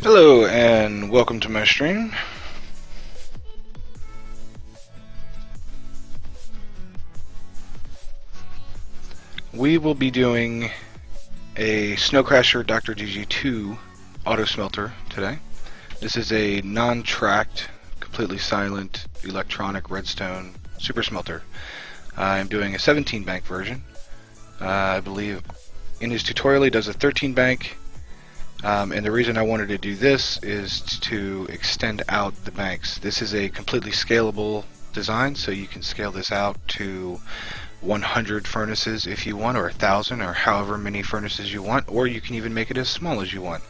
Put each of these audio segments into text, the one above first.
Hello and welcome to my stream. We will be doing a Snocrasher DrDG2 Auto-Smelter today. This is a non-tracked, completely silent electronic redstone super smelter. I'm doing a 17 bank version. I believe in his tutorial he does a 13 bank. And the reason I wanted to do this is to extend out the banks. This is a completely scalable design, so you can scale this out to 100 furnaces if you want, or 1,000, or however many furnaces you want, or you can even make it as small as you want.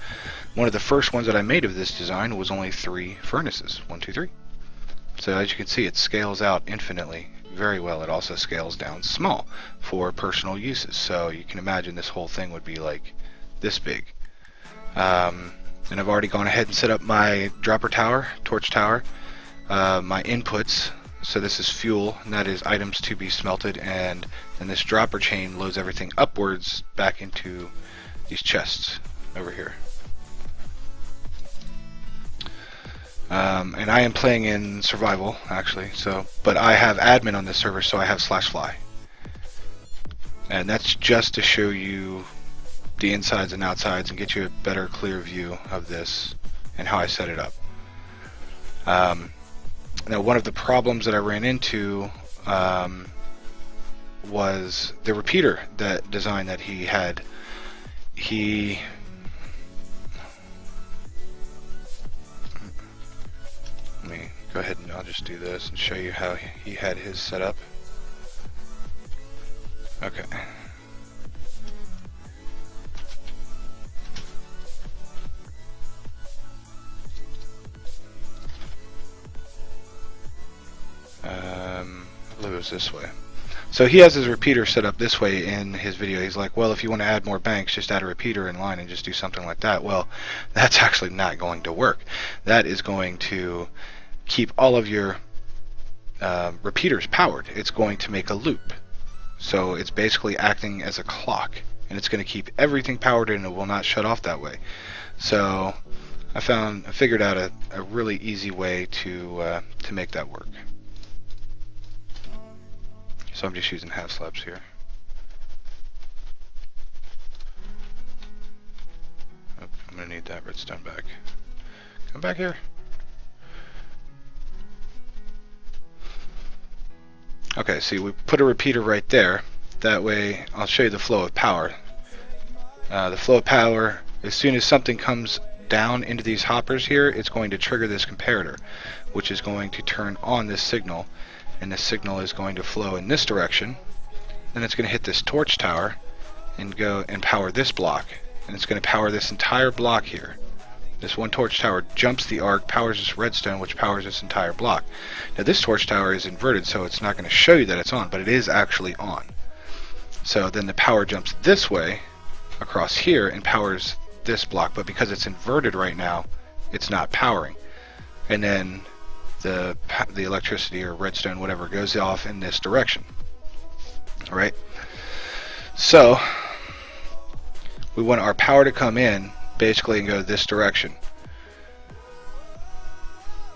One of the first ones that I made of this design was only 3 furnaces. 1, 2, 3. So as you can see, it scales out infinitely very well. It also scales down small for personal uses. So you can imagine this whole thing would be like this big. And I've already gone ahead and set up my dropper tower, torch tower, my inputs. So this is fuel, and that is items to be smelted, and then this dropper chain loads everything upwards back into these chests over here. And I am playing in survival actually, but I have admin on this server, so I have /fly, and that's just to show you the insides and outsides and get you a better, clear view of this and how I set it up. Now, one of the problems that I ran into was the repeater design that he had. Let me go ahead and I'll just do this and show you how he had his set up. Okay. I believe it was this way. So he has his repeater set up this way in his video. He's like, well, if you want to add more banks, just add a repeater in line and just do something like that. Well, that's actually not going to work. That is going to keep all of your repeaters powered. It's going to make a loop. So it's basically acting as a clock, and it's going to keep everything powered and it will not shut off that way. So I figured out a really easy way to make that work. So I'm just using half slabs here. Oh, I'm gonna need that redstone back. Come back here. Okay, see, we put a repeater right there. That way, I'll show you the flow of power. The flow of power, as soon as something comes down into these hoppers here, it's going to trigger this comparator, which is going to turn on this signal, and this signal is going to flow in this direction. Then it's going to hit this torch tower and go and power this block, and it's going to power this entire block here. This one torch tower jumps the arc, powers this redstone, which powers this entire block. Now this torch tower is inverted, so it's not going to show you that it's on, but it is actually on. So then the power jumps this way across here and powers this block, but because it's inverted right now, it's not powering. And then the electricity or redstone, whatever, goes off in this direction. Alright? So we want our power to come in basically and go this direction.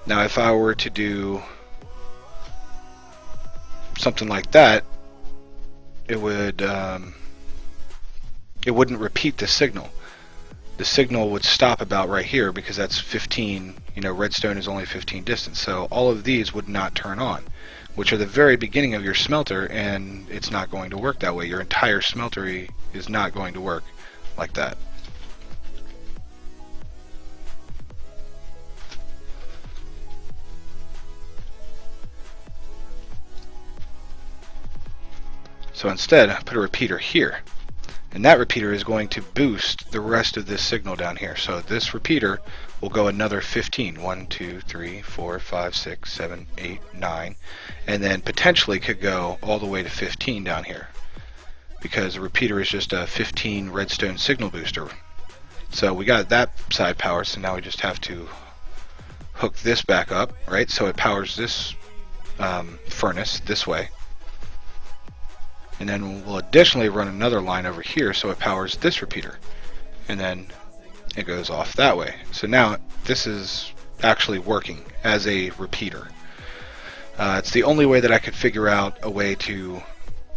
Now if I were to do something like that, it wouldn't repeat the signal. The signal would stop about right here because that's 15, redstone is only 15 distance, so all of these would not turn on, which are the very beginning of your smelter, and it's not going to work that way. Your entire smeltery is not going to work like that. So instead, I put a repeater here. And that repeater is going to boost the rest of this signal down here. So this repeater will go another 15. 1, 2, 3, 4, 5, 6, 7, 8, 9. And then potentially could go all the way to 15 down here. Because the repeater is just a 15 redstone signal booster. So we got that side powered, so now we just have to hook this back up, right? So it powers this furnace this way. And then we'll additionally run another line over here so it powers this repeater. And then it goes off that way. So now this is actually working as a repeater. It's the only way that I could figure out a way to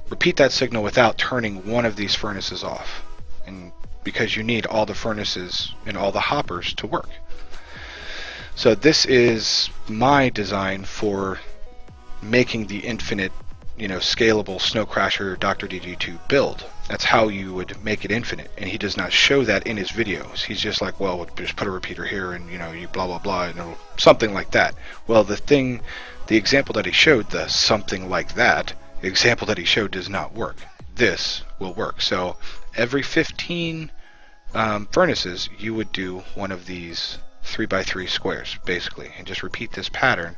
repeat that signal without turning one of these furnaces off, and because you need all the furnaces and all the hoppers to work. So this is my design for making the infinite, scalable Snocrasher DrDG2 build. That's how you would make it infinite, and he does not show that in his videos. He's just like, well, just put a repeater here and you blah blah blah, and something like that. Well, the example that he showed, the something like that example that he showed, does not work. This will work. So every 15 furnaces, you would do one of these 3x3 squares basically, and just repeat this pattern.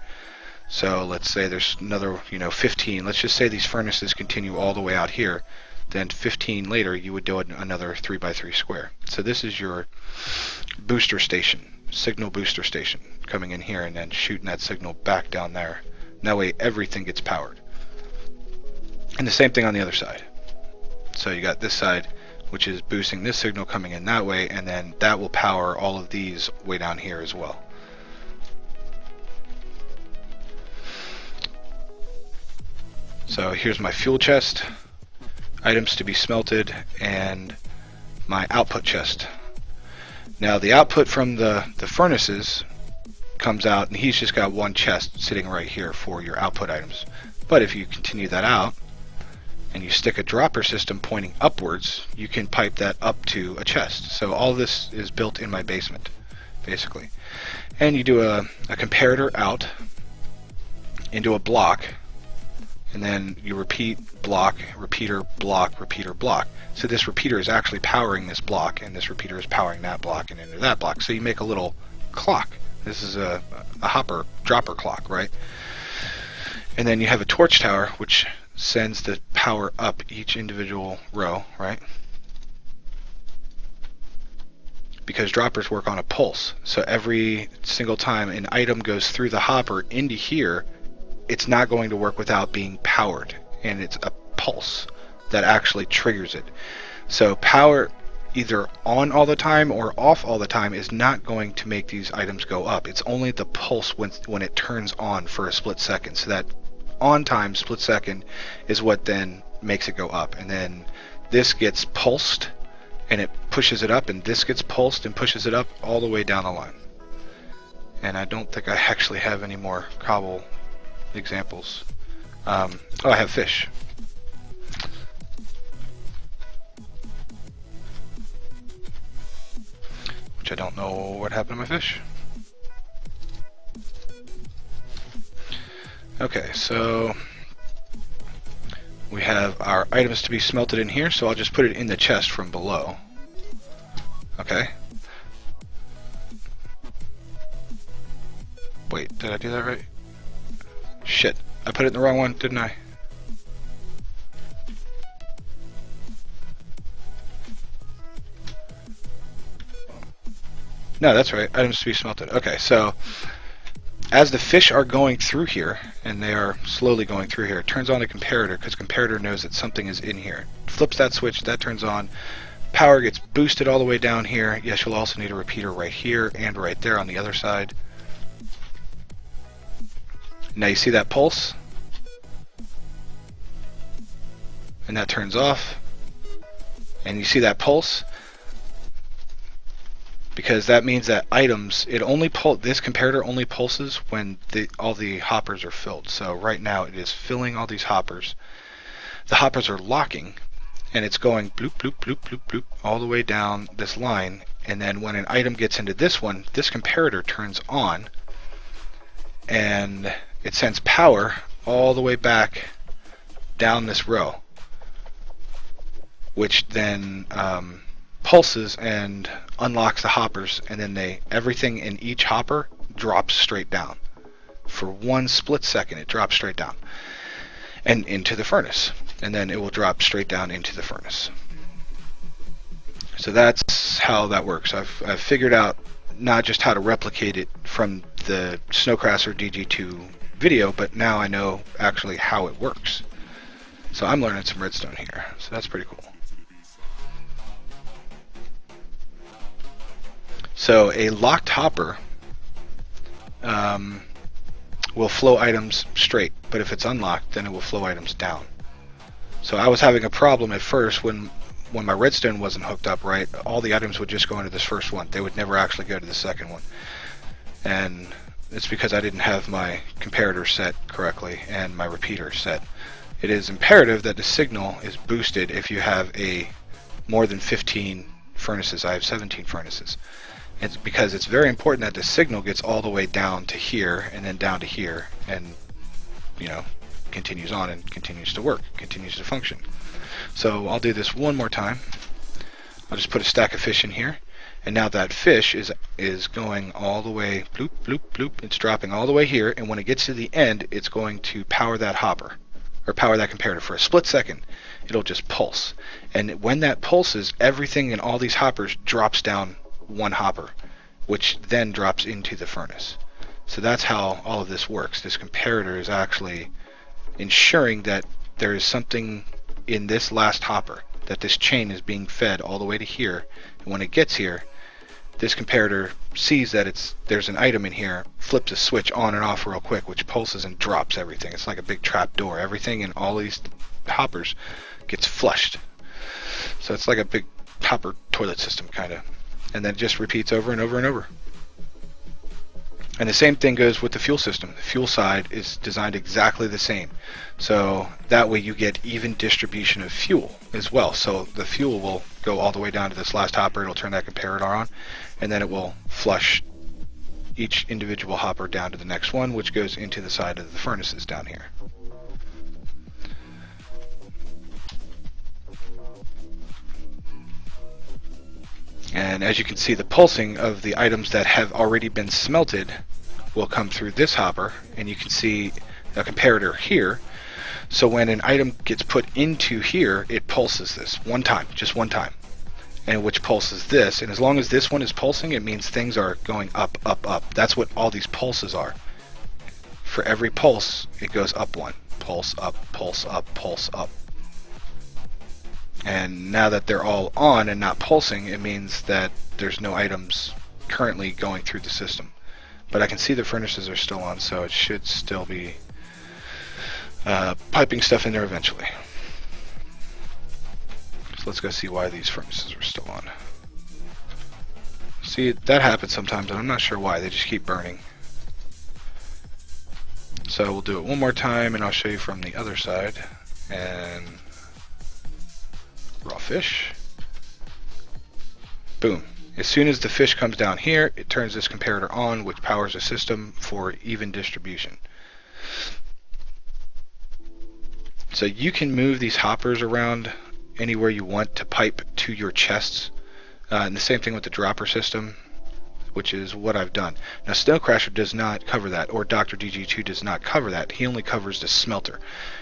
So let's say there's another 15. Let's just say these furnaces continue all the way out here. Then 15 later, you would do another 3x3 square. So this is your booster station, signal booster station, coming in here and then shooting that signal back down there. And that way everything gets powered. And the same thing on the other side. So you got this side, which is boosting this signal coming in that way, and then that will power all of these way down here as well. So here's my fuel chest, items to be smelted, and my output chest. Now the output from the furnaces comes out, and he's just got one chest sitting right here for your output items. But if you continue that out, and you stick a dropper system pointing upwards, you can pipe that up to a chest. So all this is built in my basement, basically. And you do a comparator out into a block, and then you repeat block, repeater, block, repeater, block. So this repeater is actually powering this block, and this repeater is powering that block and into that block. So you make a little clock. This is a dropper clock, right? And then you have a torch tower, which sends the power up each individual row, right? Because droppers work on a pulse. So every single time an item goes through the hopper into here, it's not going to work without being powered. And it's a pulse that actually triggers it. So power either on all the time or off all the time is not going to make these items go up. It's only the pulse when it turns on for a split second. So that on time split second is what then makes it go up, and then this gets pulsed and it pushes it up, and this gets pulsed and pushes it up all the way down the line. And I don't think I actually have any more cobble examples. Oh, I have fish. Which I don't know what happened to my fish. Okay, so we have our items to be smelted in here, so I'll just put it in the chest from below. Okay. Wait, did I do that right? Shit, I put it in the wrong one, didn't I? No, that's right, items to be smelted. Okay, so as the fish are going through here, and they are slowly going through here, it turns on the comparator, because comparator knows that something is in here. Flips that switch, that turns on, power gets boosted all the way down here. Yes, you'll also need a repeater right here and right there on the other side. Now you see that pulse? And that turns off. And you see that pulse? Because that means that items, this comparator only pulses when all the hoppers are filled. So right now it is filling all these hoppers. The hoppers are locking, and it's going bloop, bloop, bloop, bloop, bloop, all the way down this line. And then when an item gets into this one, this comparator turns on, and it sends power all the way back down this row, which then pulses and unlocks the hoppers, and then everything in each hopper drops straight down. For one split second, it drops straight down and into the furnace, and then it will drop straight down into the furnace. So that's how that works. I've figured out not just how to replicate it from the Snocrasher DG2 video, but now I know actually how it works. So I'm learning some redstone here, so that's pretty cool. So a locked hopper will flow items straight, but if it's unlocked, then it will flow items down. So I was having a problem at first when my redstone wasn't hooked up right. All the items would just go into this first one. They would never actually go to the second one. And it's because I didn't have my comparator set correctly and my repeater set. It is imperative that the signal is boosted if you have more than 15 furnaces. I have 17 furnaces. It's because it's very important that the signal gets all the way down to here and then down to here, and continues on and continues to work, continues to function. So I'll do this one more time. I'll just put a stack of fish in here, and now that fish is going all the way bloop bloop bloop. It's dropping all the way here, and when it gets to the end, it's going to power that hopper or power that comparator for a split second. It'll just pulse, and when that pulses, everything in all these hoppers drops down one hopper, which then drops into the furnace. So that's how all of this works. This comparator is actually ensuring that there is something in this last hopper, that this chain is being fed all the way to here, and when it gets here, this comparator sees that there's an item in here, flips a switch on and off real quick, which pulses and drops everything. It's like a big trap door. Everything in all these hoppers gets flushed. So it's like a big hopper toilet system kind of. And then it just repeats over and over and over. And the same thing goes with the fuel system. The fuel side is designed exactly the same. So that way you get even distribution of fuel as well. So the fuel will go all the way down to this last hopper. It'll turn that comparator on, and then it will flush each individual hopper down to the next one, which goes into the side of the furnaces down here. And as you can see, the pulsing of the items that have already been smelted will come through this hopper, and you can see a comparator here. So when an item gets put into here, it pulses this one time, just one time, and which pulses this. And as long as this one is pulsing, it means things are going up, up, up. That's what all these pulses are. For every pulse, it goes up one. Pulse up, pulse up, pulse up. And now that they're all on and not pulsing, it means that there's no items currently going through the system. But I can see the furnaces are still on, so it should still be piping stuff in there eventually. So let's go see why these furnaces are still on. See, that happens sometimes, and I'm not sure why. They just keep burning. So we'll do it one more time, and I'll show you from the other side. And raw fish. Boom. As soon as the fish comes down here, it turns this comparator on, which powers the system for even distribution. So you can move these hoppers around anywhere you want to pipe to your chests. And the same thing with the dropper system, which is what I've done. Now Snocrasher does not cover that, or DrDG2 does not cover that. He only covers the smelter.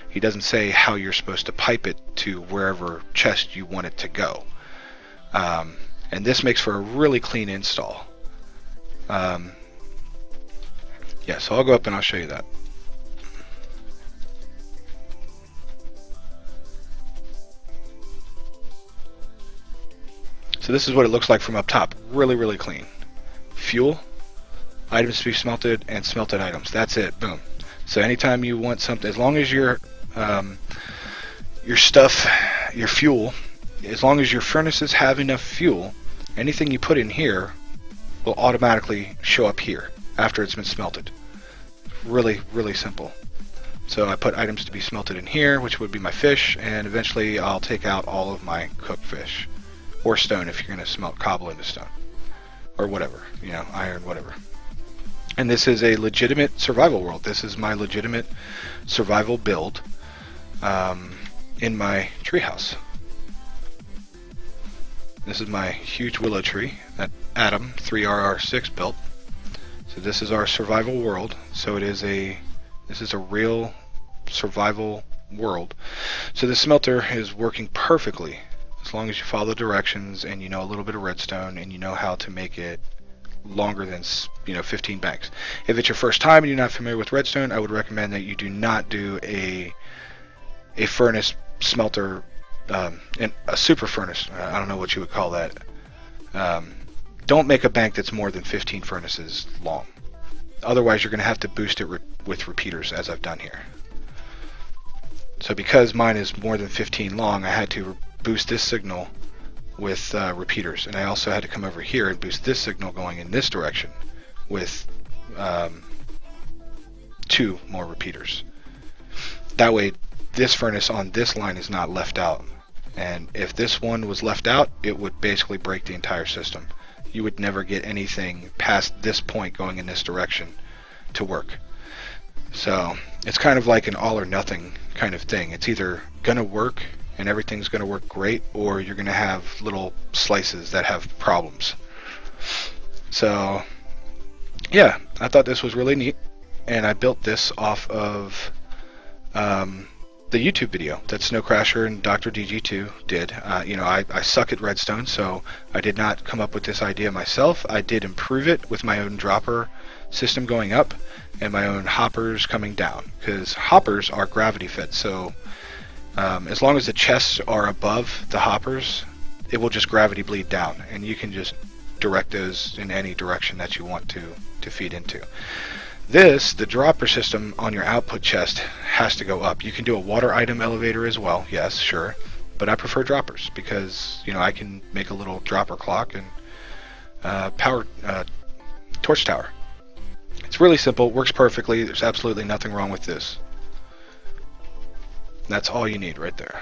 He doesn't say how you're supposed to pipe it to wherever chest you want it to go. And this makes for a really clean install. Yeah, so I'll go up and I'll show you that. So this is what it looks like from up top. Really, really clean. Fuel, items to be smelted, and smelted items. That's it. Boom. So anytime you want something, as long as your stuff, your fuel, as long as your furnaces have enough fuel, anything you put in here will automatically show up here after it's been smelted. Really, really simple. So I put items to be smelted in here, which would be my fish, and eventually I'll take out all of my cooked fish. Or stone if you're going to smelt cobble into stone. Or whatever, iron, whatever. And this is a legitimate survival world. This is my legitimate survival build in my treehouse. This is my huge willow tree that Adam 3RR6 built. So this is our survival world. So this is a real survival world. So the smelter is working perfectly as long as you follow the directions and you know a little bit of redstone and you know how to make it longer than 15 banks. If it's your first time and you're not familiar with redstone, I would recommend that you do not do a furnace and a super furnace. I don't know what you would call that. don't make a bank that's more than 15 furnaces long. Otherwise, you're going to have to boost it with repeaters, as I've done here. So because mine is more than 15 long, I had to boost this signal with repeaters, and I also had to come over here and boost this signal going in this direction with 2 more repeaters. That way this furnace on this line is not left out, and if this one was left out, it would basically break the entire system. You would never get anything past this point going in this direction to work. So it's kind of like an all or nothing kind of thing. It's either gonna work and everything's gonna work great, or you're gonna have little slices that have problems. So yeah, I thought this was really neat, and I built this off of the YouTube video that Snocrasher and DrDG2 did. I suck at redstone, so I did not come up with this idea myself. I did improve it with my own dropper system going up and my own hoppers coming down, because hoppers are gravity fed, so as long as the chests are above the hoppers, it will just gravity bleed down, and you can just direct those in any direction that you want to feed into. The dropper system on your output chest has to go up. You can do a water item elevator as well, yes, sure, but I prefer droppers because I can make a little dropper clock and power torch tower. It's really simple, works perfectly. There's absolutely nothing wrong with this. That's all you need right there.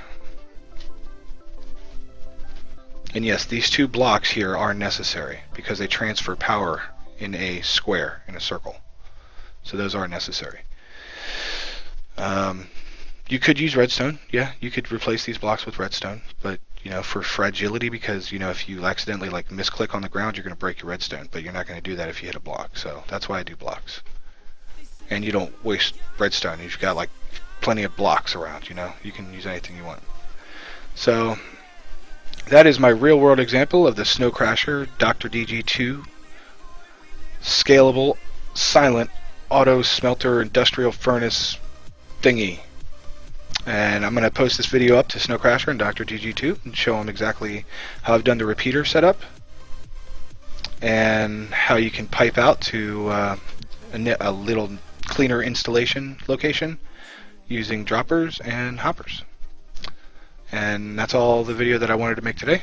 And yes, these 2 blocks here are necessary because they transfer power in a square, in a circle. So those are necessary. You could use redstone. Yeah, you could replace these blocks with redstone, but for fragility, because if you accidentally misclick on the ground, you're going to break your redstone, but you're not going to do that if you hit a block. So that's why I do blocks. And you don't waste redstone. You've got plenty of blocks around. You can use anything you want. So that is my real world example of the Snocrasher DrDG2 scalable silent auto-smelter industrial furnace thingy. And I'm going to post this video up to Snocrasher and DrDG2 and show them exactly how I've done the repeater setup and how you can pipe out to a little cleaner installation location using droppers and hoppers. And that's all the video that I wanted to make today.